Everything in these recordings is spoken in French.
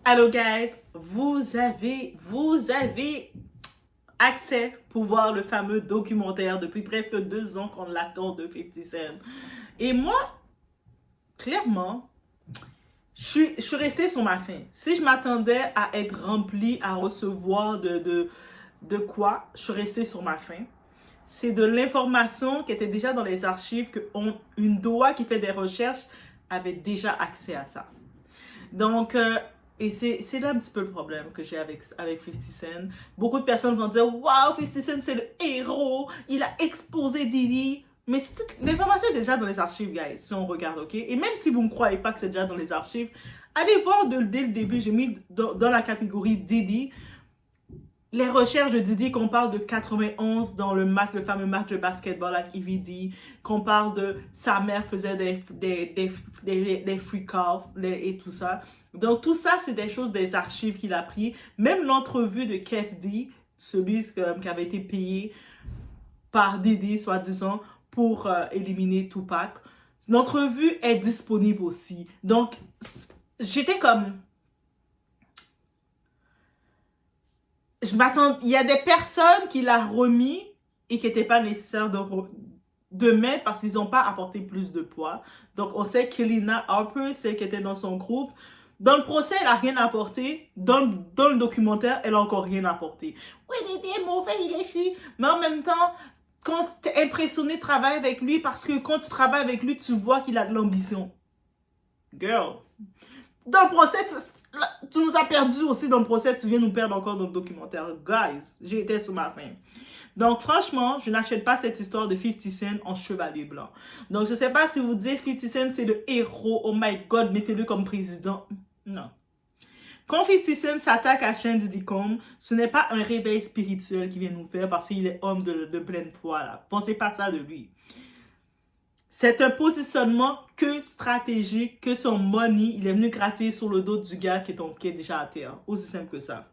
Allô guys, vous avez accès pour voir le fameux documentaire depuis presque 2 ans qu'on l'attend de 50 Cent. Et moi, clairement, je suis restée sur ma faim. Si je m'attendais à être remplie, à recevoir de quoi, je suis restée sur ma faim. C'est de l'information qui était déjà dans les archives, qu'une DOA qui fait des recherches avait déjà accès à ça. Donc, et c'est là un petit peu le problème que j'ai avec 50 Cent. Beaucoup de personnes vont dire « Wow, 50 Cent c'est le héros, il a exposé Diddy ». Mais l'information est déjà dans les archives, guys, si on regarde, ok? Et même si vous ne me croyez pas que c'est déjà dans les archives, allez voir dès le début, j'ai mis dans la catégorie Diddy, les recherches de Diddy, qu'on parle de 91 dans le fameux match de basketball avec EVD, qu'on parle de sa mère faisait des freak-offs et tout ça. Donc tout ça, c'est des choses des archives qu'il a pris. Même l'entrevue de Kef D, celui qui avait été payé par Diddy, soi-disant, pour éliminer Tupac. L'entrevue est disponible aussi. Donc, j'étais comme... il y a des personnes qui l'ont remis et qui n'étaient pas nécessaires de mettre parce qu'ils n'ont pas apporté plus de poids. Donc, on sait qu'Elina Harper, celle qui était dans son groupe, dans le procès, elle n'a rien apporté. Dans le documentaire, elle n'a encore rien apporté. Oui, il était mauvais, il est chi. Mais en même temps, quand tu es impressionné de travailler avec lui, parce que quand tu travailles avec lui, tu vois qu'il a de l'ambition. Girl. Dans le procès, tu nous as perdu aussi dans le procès, tu viens nous perdre encore dans le documentaire. Guys, j'ai été sur ma faim. Donc, franchement, je n'achète pas cette histoire de 50 Cent en chevalier blanc. Donc, je ne sais pas si vous dites 50 Cent, c'est le héros. Oh my God, mettez-le comme président. Non. Quand 50 Cent s'attaque à Sean Diddy Combs, ce n'est pas un réveil spirituel qu'il vient nous faire parce qu'il est homme de pleine foi. Là. Pensez pas ça de lui. C'est un positionnement que stratégique, que son money, il est venu gratter sur le dos du gars qui est déjà à terre. Aussi simple que ça.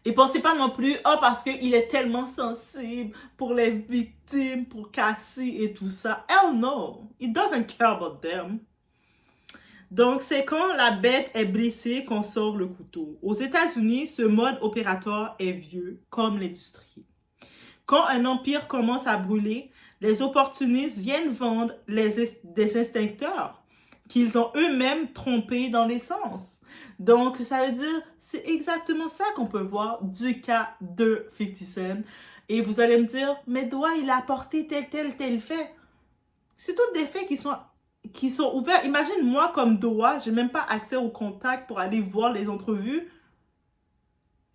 Et pensez pas non plus, oh, parce qu'il est tellement sensible pour les victimes, pour Cassie et tout ça. Hell no! He doesn't care about them. Donc, c'est quand la bête est blessée qu'on sort le couteau. Aux États-Unis, ce mode opératoire est vieux, comme l'industrie. Quand un empire commence à brûler, les opportunistes viennent vendre des instincteurs qu'ils ont eux-mêmes trompés dans l'essence. Donc, ça veut dire, c'est exactement ça qu'on peut voir du cas de 50 Cent. Et vous allez me dire, mais Doa, il a apporté tel fait. C'est tous des faits qui sont ouverts. Imagine, moi, comme Doa, je n'ai même pas accès au contact pour aller voir les entrevues.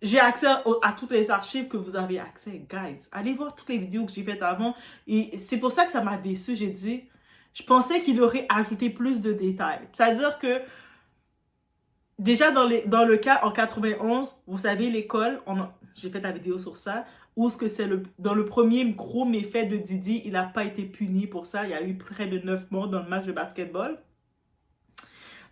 J'ai accès à toutes les archives que vous avez accès, guys. Allez voir toutes les vidéos que j'ai faites avant. Et c'est pour ça que ça m'a déçu. J'ai dit, je pensais qu'il aurait ajouté plus de détails. C'est-à-dire que, déjà dans le cas en 91, vous savez, l'école, j'ai fait la vidéo sur ça, où dans le premier gros méfait de Diddy, il n'a pas été puni pour ça. Il y a eu près de 9 morts dans le match de basketball.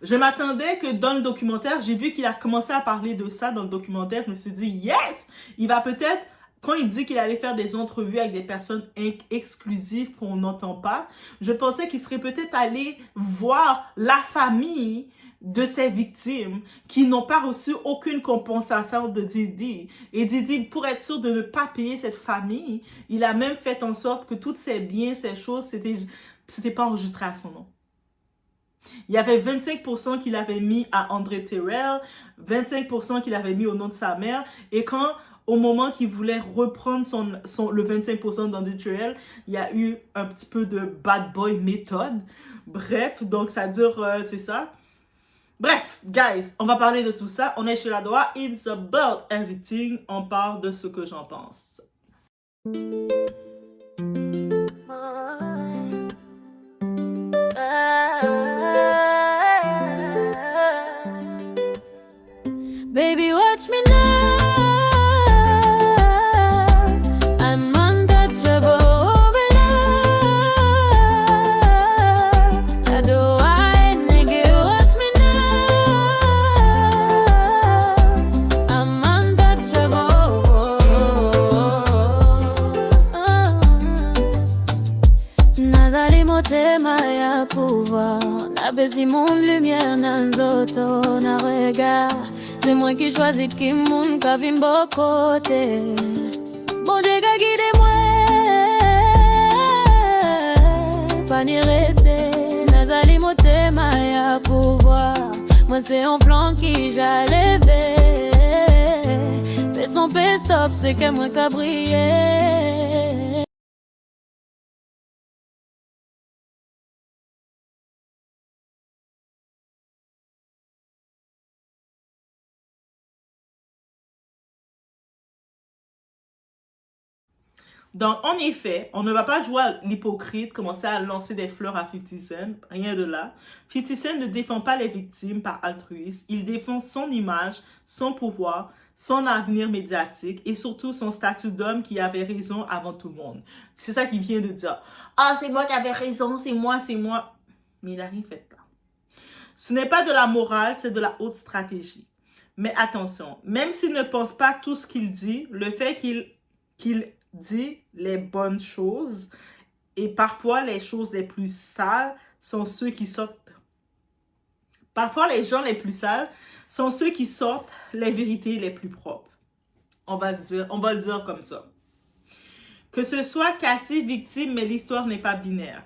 Je m'attendais que dans le documentaire, j'ai vu qu'il a commencé à parler de ça dans le documentaire. Je me suis dit, yes! Il va peut-être, quand il dit qu'il allait faire des entrevues avec des personnes exclusives qu'on n'entend pas, je pensais qu'il serait peut-être allé voir la famille de ces victimes qui n'ont pas reçu aucune compensation de Diddy. Et Diddy, pour être sûr de ne pas payer cette famille, il a même fait en sorte que tous ces biens, ces choses, c'était pas enregistré à son nom. Il y avait 25% qu'il avait mis à André Terrell, 25% qu'il avait mis au nom de sa mère. Et au moment qu'il voulait reprendre le 25% d'André Terrell, il y a eu un petit peu de bad boy méthode. Bref, donc ça dure, c'est ça. Bref, guys, on va parler de tout ça. On est chez la Doa. It's about everything. On parle de ce que j'en pense. Baby, watch me now. I'm untouchable. I do I nigga, watch me now. I'm untouchable. Nazali motema ya pouvoir. Na bezi mon lumière na nzoto na regard. là. C'est moi qui choisis de qui moun ka vin bon côté. Bon Dieu ka guide moi, pas ni rete. Nazali moté maya pouvoir. Moi c'est un flanc qui j'allais lever. Fais son stop, c'est que moi ka briller. Donc, en effet, on ne va pas jouer à l'hypocrite, commencer à lancer des fleurs à 50 Cent, rien de là. 50 Cent ne défend pas les victimes par altruisme, il défend son image, son pouvoir, son avenir médiatique et surtout son statut d'homme qui avait raison avant tout le monde. C'est ça qu'il vient de dire. Ah, c'est moi qui avais raison, c'est moi, c'est moi. Mais il n'a rien fait là. Ce n'est pas de la morale, c'est de la haute stratégie. Mais attention, même s'il ne pense pas tout ce qu'il dit, le fait qu'il dit les bonnes choses et parfois les choses les plus sales sont ceux qui sortent. Parfois les gens les plus sales sont ceux qui sortent les vérités les plus propres. On va le dire comme ça. Que ce soit Cassie victime, mais l'histoire n'est pas binaire.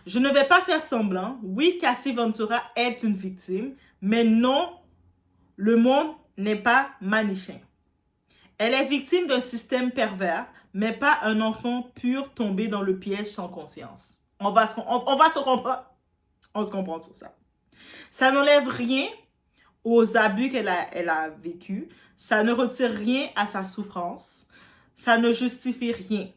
Je ne vais pas faire semblant. Oui, Cassie Ventura est une victime, mais non, le monde n'est pas manichéen. Elle est victime d'un système pervers, mais pas un enfant pur tombé dans le piège sans conscience. On va se comprendre. On se comprend sur ça. Ça n'enlève rien aux abus qu'elle a vécu. Ça ne retire rien à sa souffrance. Ça ne justifie rien.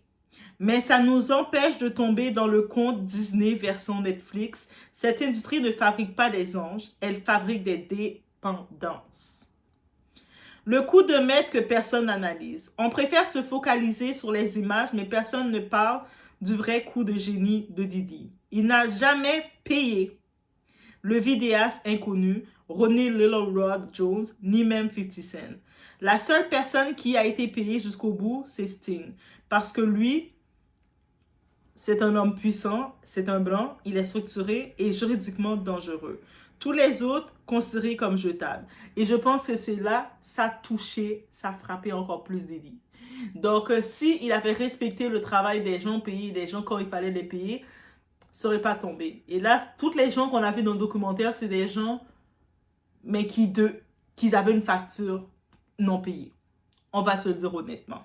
Mais ça nous empêche de tomber dans le conte Disney version Netflix. Cette industrie ne fabrique pas des anges, elle fabrique des dépendances. Le coup de maître que personne n'analyse. On préfère se focaliser sur les images, mais personne ne parle du vrai coup de génie de Diddy. Il n'a jamais payé le vidéaste inconnu, Ronnie Little Rod Jones, ni même 50 Cent. La seule personne qui a été payée jusqu'au bout, c'est Sting. Parce que lui, c'est un homme puissant, c'est un blanc, il est structuré et juridiquement dangereux. Tous les autres considérés comme jetables. Et je pense que c'est là, ça touchait, ça frappait encore plus Diddy. Donc, s'il avait respecté le travail des gens, payé des gens quand il fallait les payer, ça n'aurait pas tombé. Et là, toutes les gens qu'on a vu dans le documentaire, c'est des gens, mais qui avaient une facture non payée. On va se le dire honnêtement.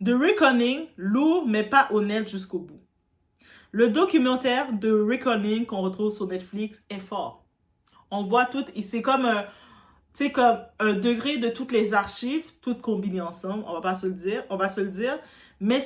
The Reckoning, lourd mais pas honnête jusqu'au bout. Le documentaire de Reckoning qu'on retrouve sur Netflix est fort. On voit tout, c'est comme un degré de toutes les archives, toutes combinées ensemble, on va se le dire, mais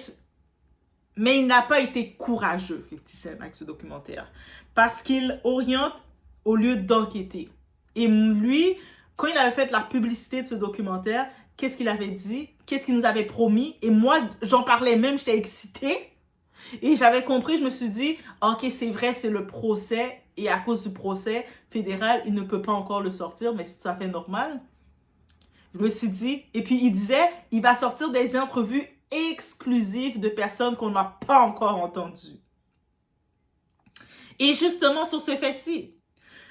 il n'a pas été courageux, 50 Cent, avec ce documentaire, parce qu'il oriente au lieu d'enquêter. Et lui, quand il avait fait la publicité de ce documentaire, qu'est-ce qu'il avait dit? Qu'est-ce qu'il nous avait promis? Et moi, j'en parlais même, j'étais excitée. Et j'avais compris, je me suis dit, ok, c'est vrai, c'est le procès. Et à cause du procès fédéral, il ne peut pas encore le sortir, mais c'est tout à fait normal. Je me suis dit, et puis il disait, il va sortir des entrevues exclusives de personnes qu'on n'a pas encore entendues. Et justement, sur ce fait-ci,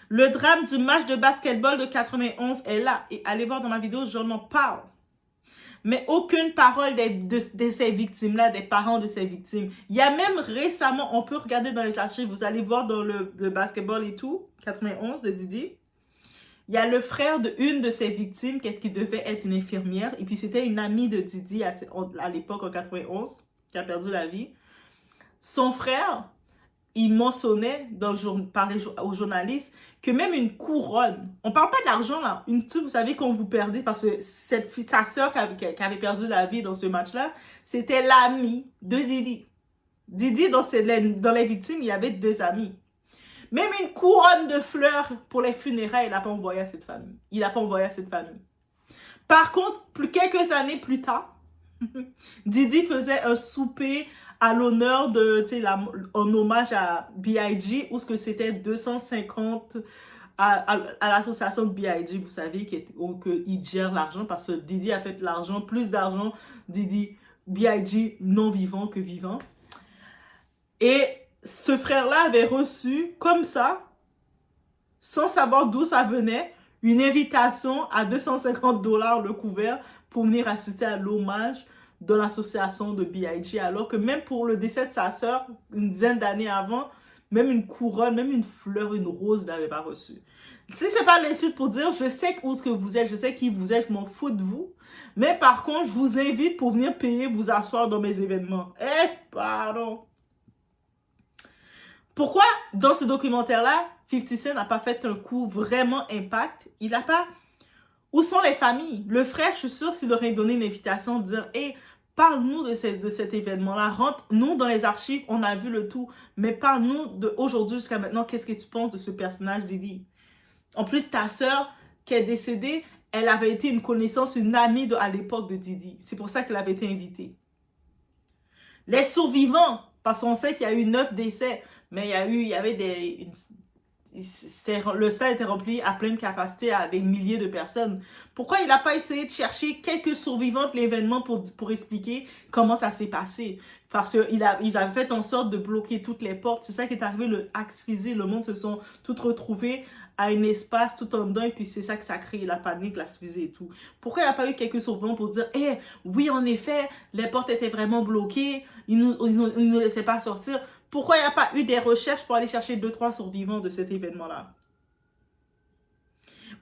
le drame du match de basketball de 91 est là. Et allez voir dans ma vidéo, j'en en parle. Mais aucune parole de ces victimes-là, des parents de ces victimes. Il y a même récemment, on peut regarder dans les archives, vous allez voir dans le basketball et tout, 91 de Diddy. Il y a le frère d'une de ces victimes qui devait être une infirmière. Et puis c'était une amie de Diddy à l'époque en 91 qui a perdu la vie. Son frère, il mentionnait aux journalistes que même une couronne, on parle pas d'argent là, vous savez quand vous perdez, parce que sa soeur qui avait perdu la vie dans ce match-là, c'était l'ami de Diddy. Diddy, dans les victimes, il y avait deux amis. Même une couronne de fleurs pour les funérailles, il n'a pas envoyé à cette famille. Par contre, quelques années plus tard, Diddy faisait un souper à l'honneur en hommage à B.I.G. où c'était 250 à l'association de B.I.G. vous savez, qu'il gère l'argent parce que Diddy a fait l'argent, plus d'argent, B.I.G. non vivant que vivant. Et ce frère-là avait reçu, comme ça, sans savoir d'où ça venait, une invitation à 250 $ le couvert pour venir assister à l'hommage de l'association de B.I.G. Alors que même pour le décès de sa sœur, une dizaine d'années avant, même une couronne, même une fleur, une rose, il n'avait pas reçu. Si c'est pas l'insulte pour dire, je sais où ce que vous êtes, je sais qui vous êtes, je m'en fous de vous. Mais par contre, je vous invite pour venir payer, vous asseoir dans mes événements. Eh, pardon. Pourquoi, dans ce documentaire-là, 50 Cent n'a pas fait un coup vraiment impact? Il n'a pas... Où sont les familles? Le frère, je suis sûre, s'il aurait donné une invitation, de dire, hey, parle-nous de cet événement-là. Rentre-nous dans les archives, on a vu le tout. Mais parle-nous d'aujourd'hui jusqu'à maintenant, qu'est-ce que tu penses de ce personnage, Diddy? En plus, ta sœur qui est décédée, elle avait été une connaissance, une amie à l'époque de Diddy. C'est pour ça qu'elle avait été invitée. Les survivants, parce qu'on sait qu'il y a eu 9 décès, mais il y avait le stade était rempli à pleine capacité à des milliers de personnes. Pourquoi il n'a pas essayé de chercher quelques survivants de l'événement pour expliquer comment ça s'est passé? Parce qu'ils avaient fait en sorte de bloquer toutes les portes. C'est ça qui est arrivé, le Axe-Physique. Le monde se sont tous retrouvés à un espace tout en dedans, et puis c'est ça que ça crée la panique, la sphysée et tout. Pourquoi il n'y a pas eu quelques survivants pour dire, eh, oui, en effet, les portes étaient vraiment bloquées, ils nous laissaient pas sortir. Pourquoi il n'y a pas eu des recherches pour aller chercher 2-3 survivants de cet événement-là?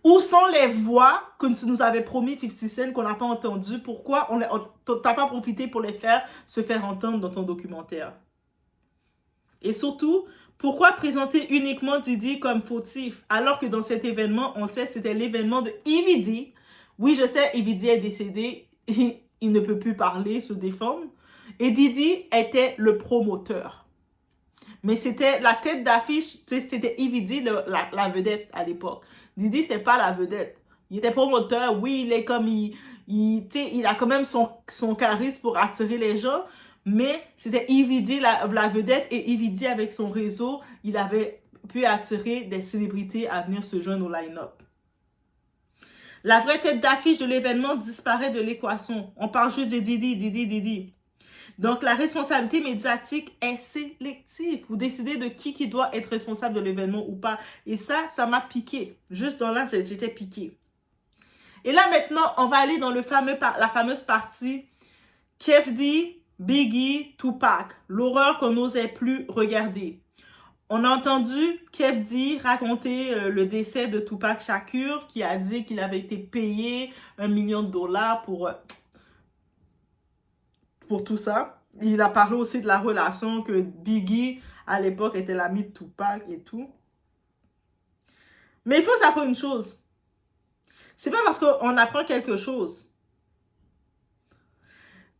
Où sont les voix que tu nous avais promis, 50 Cent, qu'on n'a pas entendues? Pourquoi tu n'as pas profité pour les faire se faire entendre dans ton documentaire? Et surtout, pourquoi présenter uniquement Diddy comme fautif, alors que dans cet événement, on sait que c'était l'événement de EVD. Oui, je sais, EVD est décédé, il ne peut plus parler, se défendre. Et Diddy était le promoteur. Mais c'était la tête d'affiche, c'était EVD, la vedette à l'époque. Diddy, c'était pas la vedette. Il était promoteur, oui, il est comme, il a quand même son charisme pour attirer les gens, mais c'était EVD la vedette, et EVD avec son réseau, il avait pu attirer des célébrités à venir se joindre au line-up. La vraie tête d'affiche de l'événement disparaît de l'équation. On parle juste de Diddy. Donc, la responsabilité médiatique est sélective. Vous décidez de qui doit être responsable de l'événement ou pas. Et ça m'a piqué. Juste dans là, j'étais piqué. Et là, maintenant, on va aller dans la fameuse partie Kef D, Biggie, Tupac. L'horreur qu'on n'osait plus regarder. On a entendu Kef D raconter le décès de Tupac Shakur, qui a dit qu'il avait été payé $1 million pour tout ça. Il a parlé aussi de la relation que Biggie, à l'époque, était l'ami de Tupac et tout. Mais il faut savoir une chose. C'est pas parce qu'on apprend quelque chose,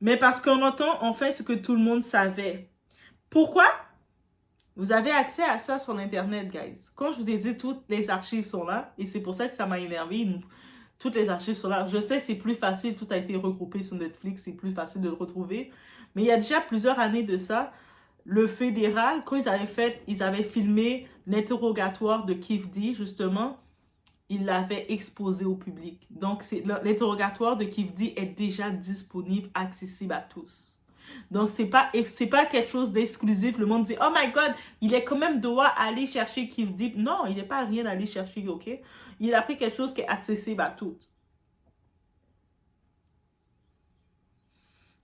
mais parce qu'on entend enfin ce que tout le monde savait. Pourquoi? Vous avez accès à ça sur Internet, guys. Quand je vous ai dit, toutes les archives sont là, et c'est pour ça que ça m'a énervé. Toutes les archives sont là. Je sais, c'est plus facile, tout a été regroupé sur Netflix, c'est plus facile de le retrouver. Mais il y a déjà plusieurs années de ça, le fédéral, quand ils avaient filmé l'interrogatoire de Kef D, justement, ils l'avaient exposé au public. Donc, l'interrogatoire de Kef D est déjà disponible, accessible à tous. Donc, c'est pas quelque chose d'exclusif. Le monde dit, oh my God, il est quand même doit aller chercher Kef D. Non, il n'est pas rien d'aller chercher, ok? Il a pris quelque chose qui est accessible à tous.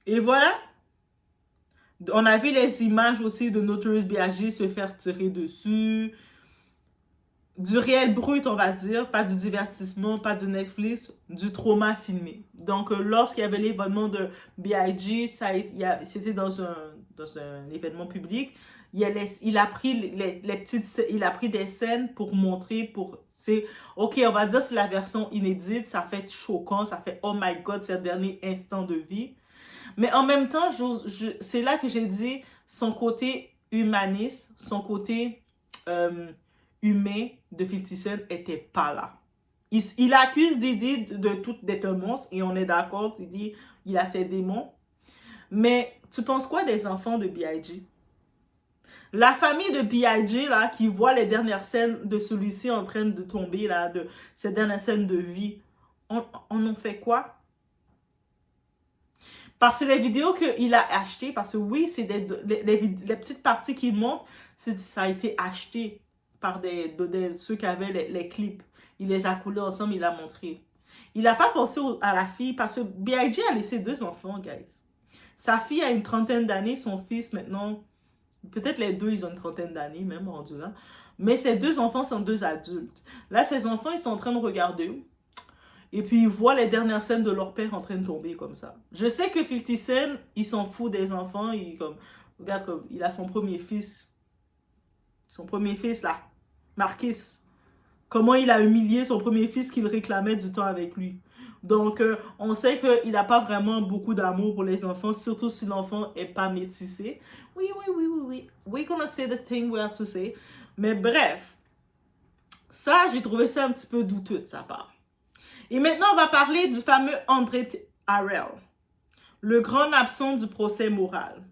Et voilà. On a vu les images aussi de Notorious B.I.G. se faire tirer dessus. Du réel brut, on va dire. Pas du divertissement, pas du Netflix. Du trauma filmé. Donc, lorsqu'il y avait l'événement de B.I.G., c'était dans un événement public. Il a pris des scènes pour montrer, ok, on va dire c'est la version inédite, ça fait choquant, ça fait oh my God, c'est le dernier instant de vie. Mais en même temps, c'est là que j'ai dit son côté humaniste, son côté humain de 50 Cent n'était pas là. Il accuse Diddy d'être un monstre, et on est d'accord, il dit il a ses démons. Mais tu penses quoi des enfants de B.I.G.? La famille de B.I.G. là, qui voit les dernières scènes de celui-ci en train de tomber, là, de ces dernières scènes de vie, on en fait quoi? Parce que les vidéos qu'il a achetées, parce que oui, c'est les petites parties qu'il montre, ça a été acheté par ceux qui avaient les clips. Il les a coulés ensemble, il a montré. Il n'a pas pensé à la fille parce que B.I.G. a laissé 2 enfants, guys. Sa fille a une 30aine d'années, son fils maintenant, peut-être les 2, ils ont une 30aine d'années, même rendu là. Mais ses 2 enfants sont 2 adultes. Là, ses enfants, ils sont en train de regarder. Et puis, ils voient les dernières scènes de leur père en train de tomber comme ça. Je sais que 50 Cent, il s'en fout des enfants. Regarde, comme, il a son premier fils. Son premier fils, là. Marquis. Comment il a humilié son premier fils qu'il réclamait du temps avec lui. Donc, on sait qu'il n'a pas vraiment beaucoup d'amour pour les enfants, surtout si l'enfant n'est pas métissé. Oui. We're gonna say the thing we have to say. Mais bref, ça, j'ai trouvé ça un petit peu douteux de sa part. Et maintenant, on va parler du fameux André Harrell, le grand absent du procès moral.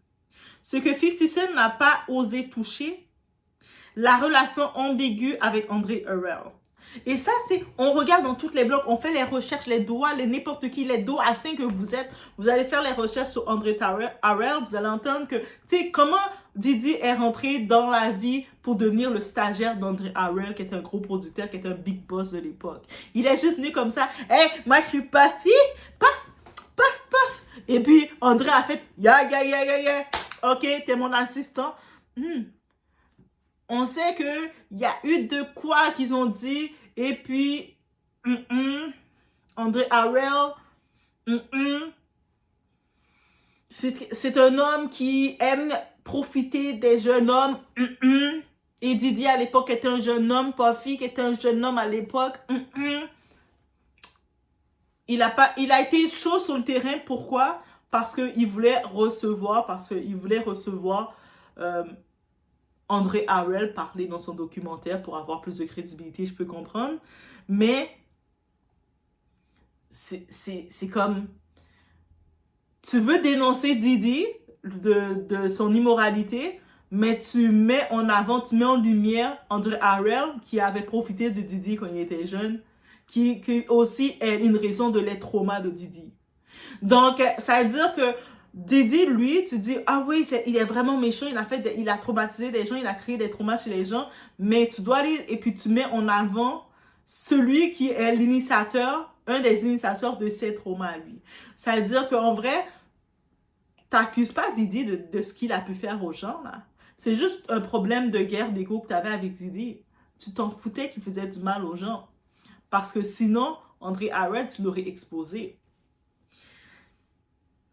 Ce que 50 Cent n'a pas osé toucher, la relation ambiguë avec André Harrell. Et ça, c'est, on regarde dans toutes les blogs, on fait les recherches, les doigts, n'importe qui, les dos assains que vous êtes, vous allez faire les recherches sur André Harrell, vous allez entendre que, tu sais, comment Diddy est rentré dans la vie pour devenir le stagiaire d'André Harrell, qui est un gros producteur, qui est un big boss de l'époque. Il est juste venu comme ça, « Hey, moi je suis Puffy, paf, paf, paf. » Et puis, André a fait, « Ya, ok, t'es mon assistant. On sait qu'il y a eu de quoi qu'ils ont dit, et puis, André Harrell, c'est un homme qui aime profiter des jeunes hommes, et Diddy à l'époque était un jeune homme, Puffy qui était un jeune homme à l'époque, Il a été chaud sur le terrain, pourquoi? Parce qu'il voulait recevoir, André Harrell parler dans son documentaire pour avoir plus de crédibilité, je peux comprendre. Mais c'est comme, tu veux dénoncer Diddy de son immoralité, mais tu mets en avant, tu mets en lumière André Harrell qui avait profité de Diddy quand il était jeune, qui aussi est une raison de les traumas de Diddy. Donc, ça veut dire que Diddy, lui, tu dis, ah oui, il est vraiment méchant, il a traumatisé des gens, il a créé des traumas chez les gens, mais tu dois aller, et puis tu mets en avant celui qui est l'initiateur, un des initiateurs de ces traumas à lui. Ça veut dire qu'en vrai, t'accuses pas Diddy de ce qu'il a pu faire aux gens, là. C'est juste un problème de guerre d'ego que tu avais avec Diddy. Tu t'en foutais qu'il faisait du mal aux gens. Parce que sinon, André Harrell, tu l'aurais exposé.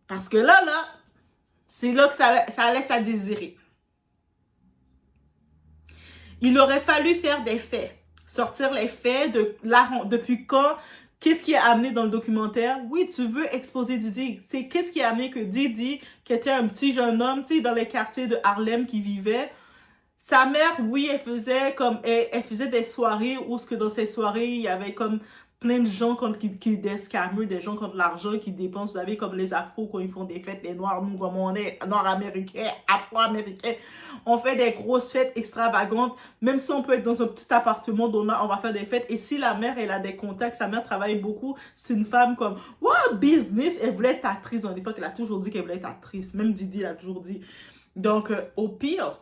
Parce que là, c'est là que ça laisse à désirer. Il aurait fallu faire des faits. Sortir les faits depuis quand, qu'est-ce qui a amené dans le documentaire. Oui, tu veux exposer Diddy. C'est qu'est-ce qui a amené que Diddy, qui était un petit jeune homme, tu sais, dans les quartiers de Harlem qui vivait, sa mère, oui, elle faisait des soirées où dans ces soirées, il y avait comme plein de gens qui des scammers, des gens contre l'argent, qui dépensent. Vous savez, comme les Afros, quand ils font des fêtes, les Noirs, nous, comme on est Nord-Américains, Afro-Américains, on fait des grosses fêtes extravagantes. Même si on peut être dans un petit appartement, on va faire des fêtes. Et si la mère, elle a des contacts, sa mère travaille beaucoup, c'est une femme comme, wow, business, elle voulait être actrice. Dans l'époque, elle a toujours dit qu'elle voulait être actrice. Même Diddy l'a toujours dit. Donc, au pire,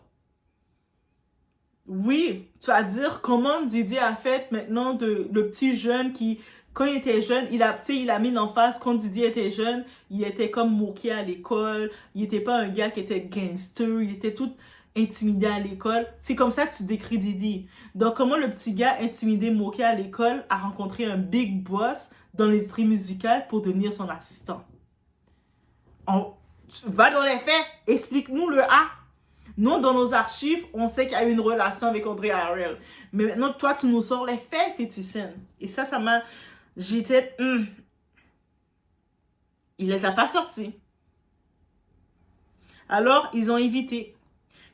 oui, tu vas dire comment Diddy a fait maintenant le petit jeune qui, quand il était jeune, il a mis en face, quand Diddy était jeune, il était comme moqué à l'école, il n'était pas un gars qui était gangster, il était tout intimidé à l'école. C'est comme ça que tu décris Diddy. Donc, comment le petit gars intimidé, moqué à l'école a rencontré un big boss dans l'industrie musicale pour devenir son assistant. Tu vas dans les faits, explique-nous le A. Nous, dans nos archives, on sait qu'il y a eu une relation avec André Harrell. Mais maintenant, toi, tu nous sors les faits, 50 Cent. Et ça m'a... J'étais... Il les a pas sortis. Alors, ils ont évité.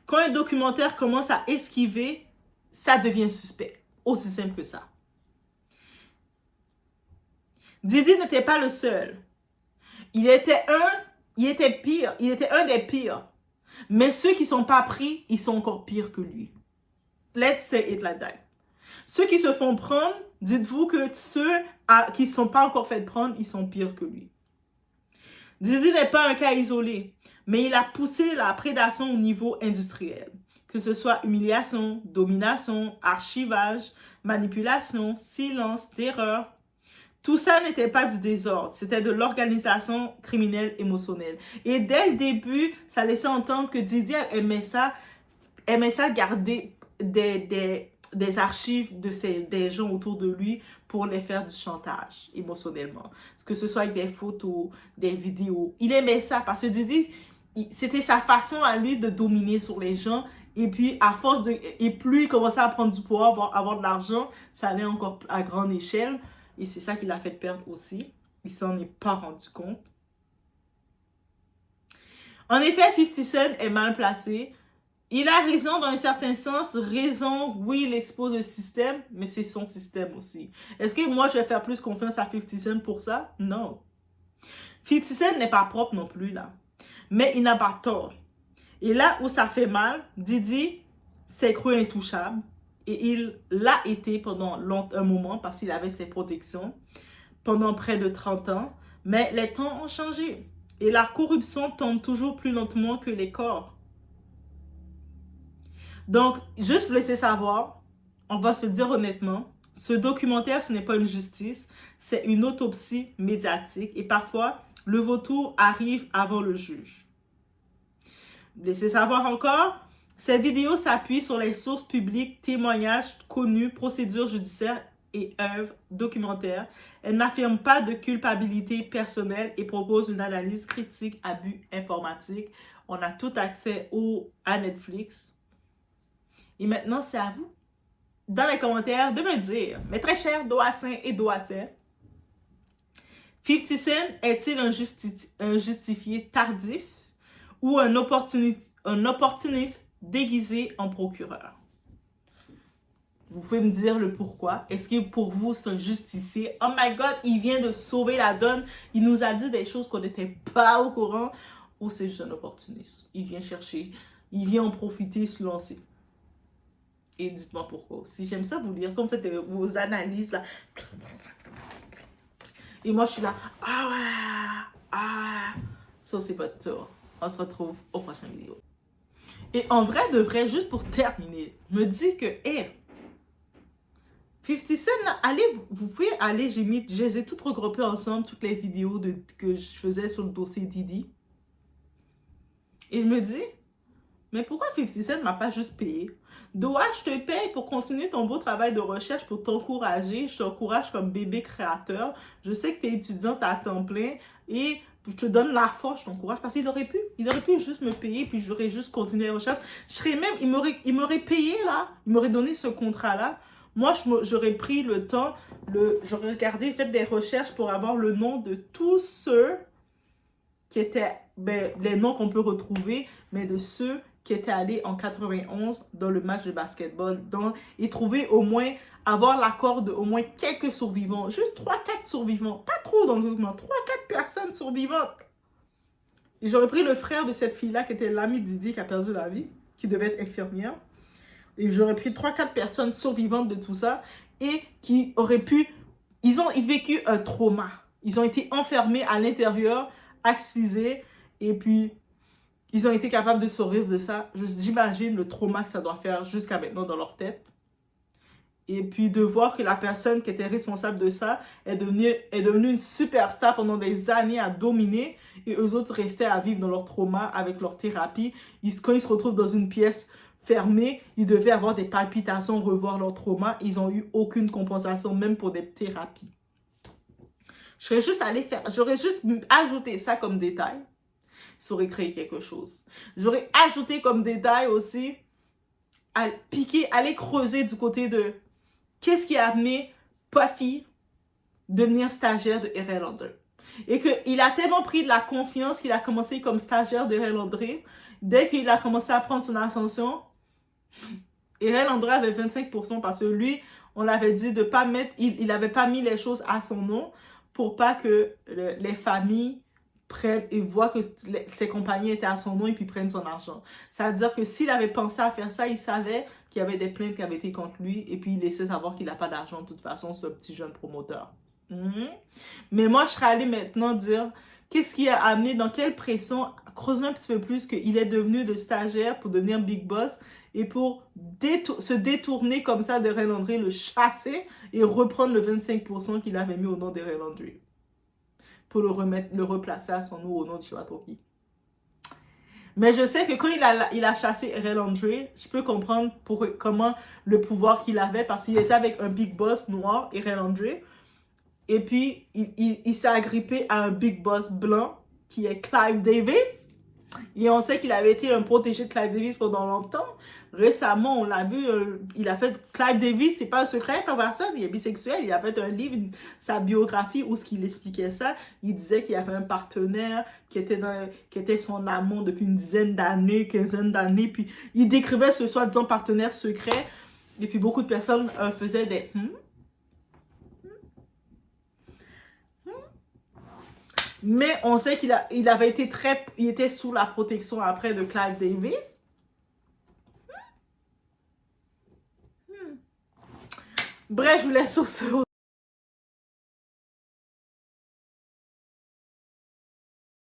Quand un documentaire commence à esquiver, ça devient suspect. Aussi simple que ça. Diddy n'était pas le seul. Il était pire. Il était un des pires. Mais ceux qui ne sont pas pris, ils sont encore pires que lui. Let's say it like that. Ceux qui se font prendre, dites-vous que ceux qui ne sont pas encore fait prendre, ils sont pires que lui. Diddy n'est pas un cas isolé, mais il a poussé la prédation au niveau industriel. que ce soit humiliation, domination, archivage, manipulation, silence, terreur. Tout ça n'était pas du désordre, c'était de l'organisation criminelle émotionnelle. Et dès le début, ça laissait entendre que Didi aimait ça garder des archives des gens autour de lui pour les faire du chantage émotionnellement. Que ce soit avec des photos, des vidéos. Il aimait ça parce que Didi, c'était sa façon à lui de dominer sur les gens. Et puis, et plus il commençait à prendre du pouvoir, avoir de l'argent, ça allait encore à grande échelle. Et c'est ça qui l'a fait perdre aussi. Il s'en est pas rendu compte. En effet, 50 Cent est mal placé. Il a raison dans un certain sens. Raison, oui, il expose le système, mais c'est son système aussi. Est-ce que moi, je vais faire plus confiance à 50 Cent pour ça? Non. 50 Cent n'est pas propre non plus, là. Mais il n'a pas tort. Et là où ça fait mal, Didi s'est cru intouchable. Et il l'a été pendant un moment parce qu'il avait ses protections pendant près de 30 ans. Mais les temps ont changé. Et la corruption tombe toujours plus lentement que les corps. Donc, juste vous laisser savoir, on va se dire honnêtement, ce documentaire, ce n'est pas une justice, c'est une autopsie médiatique. Et parfois, le vautour arrive avant le juge. Laissez savoir encore, cette vidéo s'appuie sur les sources publiques, témoignages connus, procédures judiciaires et œuvres documentaires. Elle n'affirme pas de culpabilité personnelle et propose une analyse critique à but informatique. On a tout accès à Netflix. Et maintenant, c'est à vous, dans les commentaires, de me dire, mes très chers Doassin et Doassin, 50 Cent est-il un justifié tardif ou un opportuniste déguisé en procureur? Vous pouvez me dire le pourquoi. Est-ce que pour vous, c'est un justicier? Oh my God, il vient de sauver la donne. Il nous a dit des choses qu'on n'était pas au courant. Ou c'est juste un opportuniste? Il vient chercher, il vient en profiter, se lancer. Et dites-moi pourquoi aussi. J'aime ça vous lire. Comme vous faites vos analyses là. Et moi, je suis là. Ah ouais. Ah. Ça, c'est pas tout. On se retrouve au prochain vidéo. Et en vrai, de vrai, juste pour terminer, me dit que, hey, 50 Cent, là, allez, vous pouvez aller, je les ai toutes regroupées ensemble, toutes les vidéos que je faisais sur le dossier Didi. Et je me dis, mais pourquoi 50 Cent m'a pas juste payé? Doa, je te paye pour continuer ton beau travail de recherche, pour t'encourager. Je t'encourage comme bébé créateur. Je sais que tu es étudiante à temps plein et je te donne la force, je t'encourage parce qu'il aurait pu juste me payer puis j'aurais juste continué les recherches. Il m'aurait payé là, il m'aurait donné ce contrat-là. Moi, j'aurais pris le temps, j'aurais regardé, fait des recherches pour avoir le nom de tous ceux qui étaient, les noms qu'on peut retrouver, mais de ceux qui étaient allés en 91 dans le match de basketball, et trouver avoir l'accord de au moins quelques survivants, juste 3-4 survivants, pas trop dans le document, 3-4 personnes survivantes. Et j'aurais pris le frère de cette fille-là, qui était l'ami de Didi, qui a perdu la vie, qui devait être infirmière, et j'aurais pris 3-4 personnes survivantes de tout ça, et qui auraient ils ont vécu un trauma, ils ont été enfermés à l'intérieur, asphyxiés, et puis ils ont été capables de survivre de ça. J'imagine le trauma que ça doit faire jusqu'à maintenant dans leur tête. Et puis de voir que la personne qui était responsable de ça est devenue une superstar pendant des années à dominer. Et eux autres restaient à vivre dans leur trauma avec leur thérapie. Quand ils se retrouvent dans une pièce fermée, ils devaient avoir des palpitations, revoir leur trauma. Ils n'ont eu aucune compensation, même pour des thérapies. J'aurais juste ajouté ça comme détail. Ça aurait créé quelque chose. J'aurais ajouté comme détail aussi, aller creuser du côté de qu'est-ce qui a amené Puffy devenir stagiaire de R.L. André. Et qu'il a tellement pris de la confiance qu'il a commencé comme stagiaire de R.L. André. Dès qu'il a commencé à prendre son ascension, R.L. André avait 25% parce que lui, on l'avait dit de pas mettre, il n'avait pas mis les choses à son nom pour pas que les familles prennent et voient que ses compagnies étaient à son nom et puis prennent son argent. Ça veut dire que s'il avait pensé à faire ça, il savait qu'il y avait des plaintes qui avaient été contre lui et puis il laissait savoir qu'il n'a pas d'argent de toute façon, ce petit jeune promoteur. Mais moi, je serais allée maintenant dire Qu'est-ce qui a amené, dans quelle pression, creusons un petit peu plus, qu'il est devenu le stagiaire pour devenir Big Boss et pour se détourner comme ça de Ray Landry, le chasser et reprendre le 25% qu'il avait mis au nom de Ray Landry pour le replacer à son nom au nom de Shiva Toki. Mais je sais que quand il a chassé Ray Landry, je peux comprendre comment le pouvoir qu'il avait, parce qu'il était avec un Big Boss noir, Ray Landry. Et puis, il s'est agrippé à un Big Boss blanc, qui est Clive Davis. Et on sait qu'il avait été un protégé de Clive Davis pendant longtemps. Récemment, on l'a vu, il a fait... Clive Davis, c'est pas un secret pour personne, il est bisexuel. Il a fait un livre, sa biographie, où il expliquait ça. Il disait qu'il avait un partenaire qui était son amant depuis une dizaine d'années, quinzaine d'années. Puis, il décrivait ce soi-disant partenaire secret. Et puis, beaucoup de personnes faisaient des... Mais on sait qu'il avait été il était sous la protection après de Clive Davis. Bref, je vous laisse sur ce.